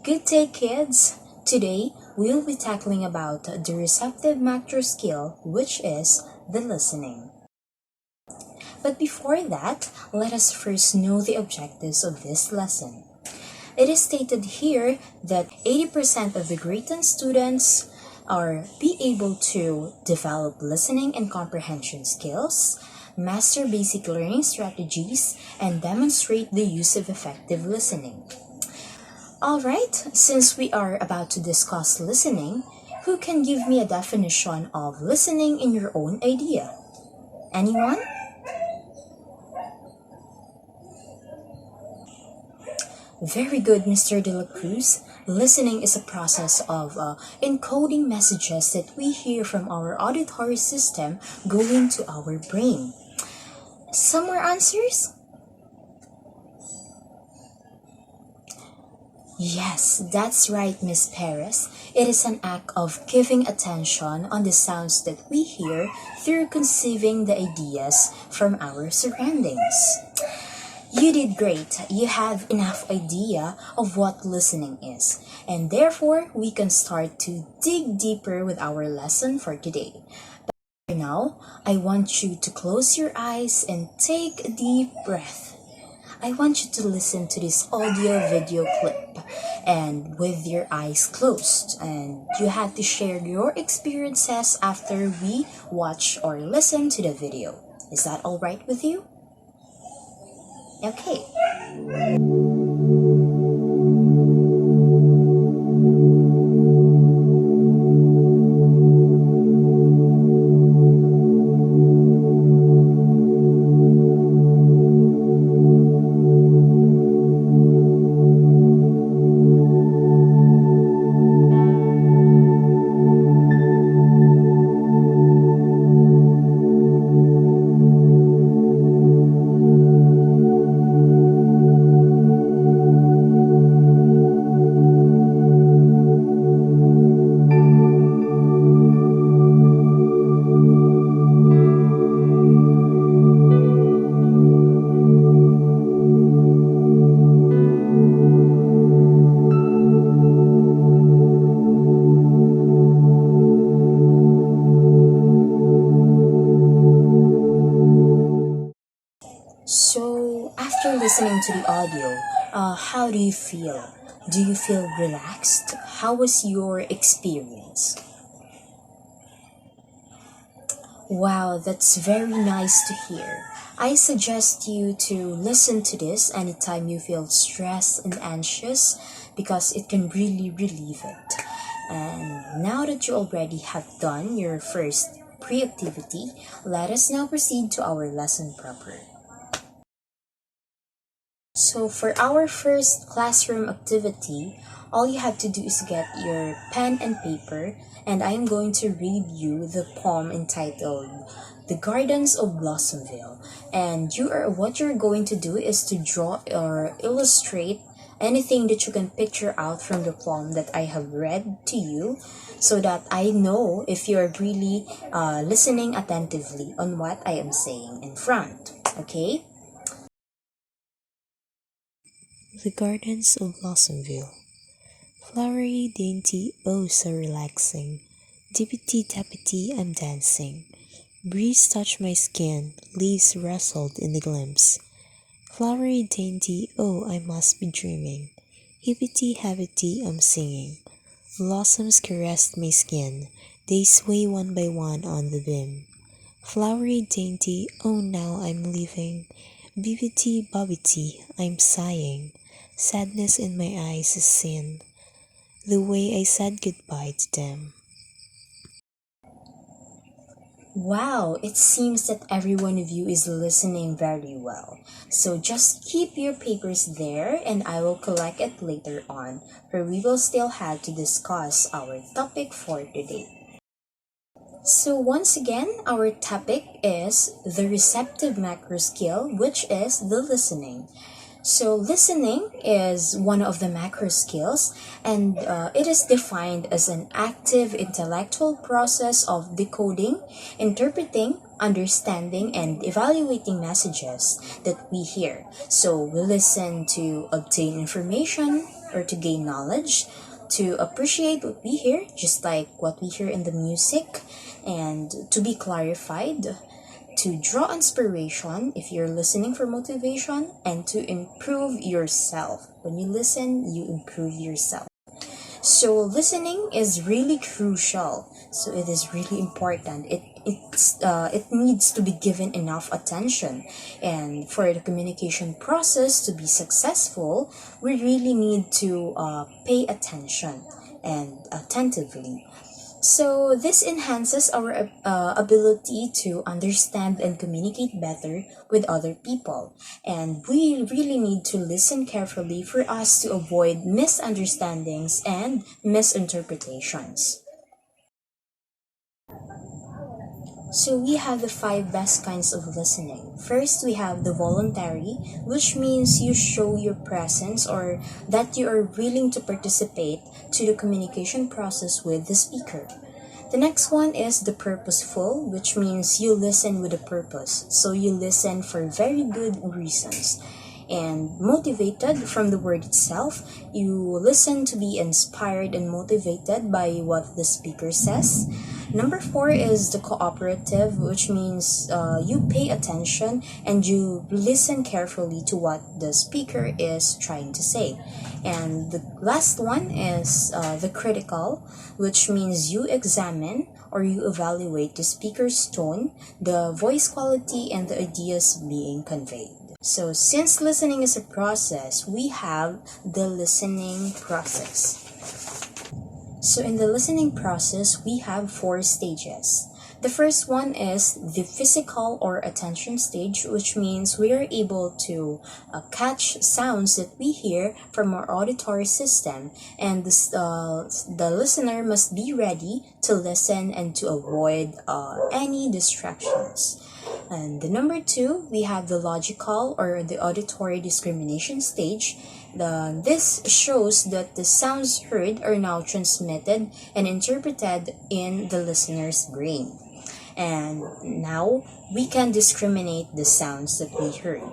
Good day, kids! Today, we'll be tackling about the receptive macro skill, which is the listening. But before that, let us first know the objectives of this lesson. It is stated here that 80% of the grade 10 students are be able to develop listening and comprehension skills, master basic learning strategies, and demonstrate the use of effective listening. Alright, since we are about to discuss listening, who can give me a definition of listening in your own idea? Anyone? Very good, Mr. De La Cruz. Listening is a process of encoding messages that we hear from our auditory system going to our brain. Some more answers? Yes, that's right, Miss Perez. It is an act of giving attention on the sounds that we hear through conceiving the ideas from our surroundings. You did great. You have enough idea of what listening is, and therefore we can start to dig deeper with our lesson for today. But for now, I want you to close your eyes and take a deep breath. I want you to listen to this audio video clip and with your eyes closed, and you have to share your experiences after we watch or listen to the video. Is that all right with you? Okay. So, after listening to the audio, how do you feel? Do you feel relaxed? How was your experience? Wow, that's very nice to hear. I suggest you to listen to this anytime you feel stressed and anxious because it can really relieve it. And now that you already have done your first pre-activity, let us now proceed to our lesson proper. So for our first classroom activity, all you have to do is get your pen and paper, and I am going to read you the poem entitled The Gardens of Blossomville. And what you're going to do is to draw or illustrate anything that you can picture out from the poem that I have read to you, so that I know if you're really listening attentively on what I am saying in front. Okay? The Gardens of Blossomville. Flowery, dainty, oh so relaxing. Dippity-tappity, I'm dancing. Breeze touched my skin, leaves rustled in the glimpse. Flowery, dainty, oh I must be dreaming. Hippity-happity, I'm singing. Blossoms caressed my skin, they sway one by one on the beam. Flowery, dainty, oh now I'm leaving. Bibbity-bobbity, I'm sighing. Sadness in my eyes is seen, the way I said goodbye to them. Wow, it seems that every one of you is listening very well. So just keep your papers there and I will collect it later on, for we will still have to discuss our topic for today. So once again, our topic is the receptive macro skill, which is the listening. So listening is one of the macro skills, and it is defined as an active intellectual process of decoding, interpreting, understanding, and evaluating messages that we hear. So we listen to obtain information, or to gain knowledge, to appreciate what we hear, just like what we hear in the music, and to be clarified, to draw inspiration if you're listening for motivation, and to improve yourself. When you listen, you improve yourself. So listening is really crucial. So it is really important. It needs to be given enough attention. And for the communication process to be successful, we really need to pay attention and attentively. So this enhances our ability to understand and communicate better with other people. And we really need to listen carefully for us to avoid misunderstandings and misinterpretations. So we have the five best kinds of listening. First, we have the voluntary, which means you show your presence or that you are willing to participate to the communication process with the speaker. The next one is the purposeful, which means you listen with a purpose. So you listen for very good reasons. And motivated, from the word itself, you listen to be inspired and motivated by what the speaker says. Number 4 is the cooperative, which means you pay attention and you listen carefully to what the speaker is trying to say. And the last one is the critical, which means you examine or you evaluate the speaker's tone, the voice quality, and the ideas being conveyed. So since listening is a process, we have the listening process. So in the listening process, we have 4 stages. The first one is the physical or attention stage, which means we are able to catch sounds that we hear from our auditory system, and the listener must be ready to listen and to avoid any distractions. And the number 2, we have the logical or the auditory discrimination stage. This shows that the sounds heard are now transmitted and interpreted in the listener's brain. And now we can discriminate the sounds that we heard.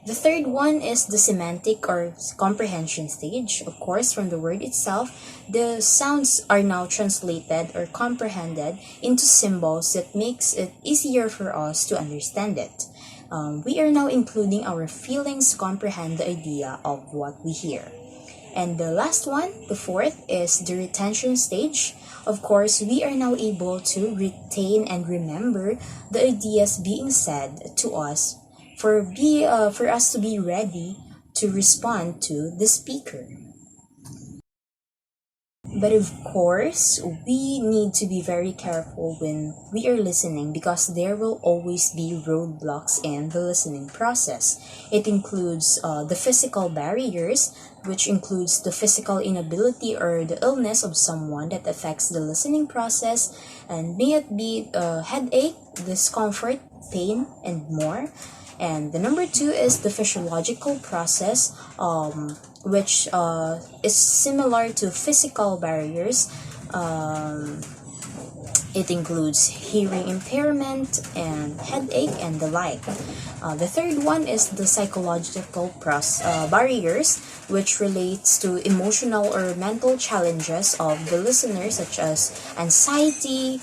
The third one is the semantic or comprehension stage. Of course, from the word itself, the sounds are now translated or comprehended into symbols that makes it easier for us to understand it. We are now including our feelings to comprehend the idea of what we hear. And the last one, the fourth, is the retention stage. Of course, we are now able to retain and remember the ideas being said to us for us to be ready to respond to the speaker. But of course, we need to be very careful when we are listening because there will always be roadblocks in the listening process. It includes the physical barriers, which includes the physical inability or the illness of someone that affects the listening process, and may it be headache, discomfort, pain, and more. And the number 2 is the physiological process, which is similar to physical barriers. It includes hearing impairment and headache and the like. The third one is the psychological barriers, which relates to emotional or mental challenges of the listener, such as anxiety,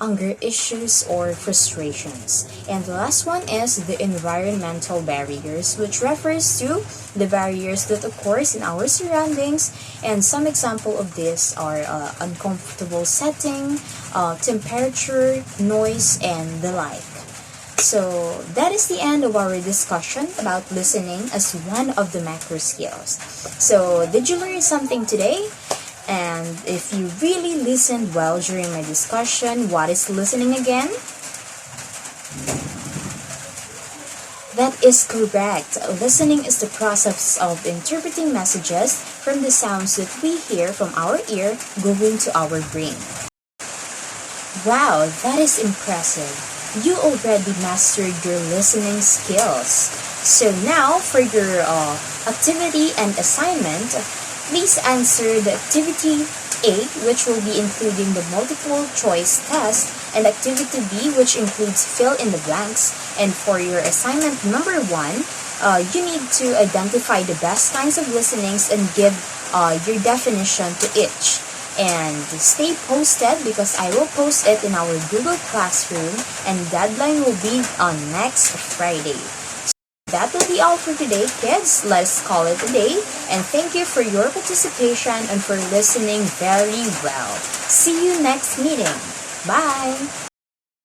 anger issues, or frustrations. And the last one is the environmental barriers, which refers to the barriers that occurs in our surroundings, and some example of this are uncomfortable setting, temperature, noise, and the like. So that is the end of our discussion about listening as one of the macro skills. So did you learn something today? And if you really listened well during my discussion, what is listening again? That is correct. Listening is the process of interpreting messages from the sounds that we hear from our ear going to our brain. Wow, that is impressive. You already mastered your listening skills. So now for your activity and assignment, please answer the activity A, which will be including the multiple choice test, and activity B, which includes fill in the blanks. And for your assignment number 1, you need to identify the best kinds of listenings and give your definition to each. And stay posted because I will post it in our Google Classroom, and deadline will be on next Friday. That will be all for today, kids. Let's call it a day. And thank you for your participation and for listening very well. See you next meeting. Bye!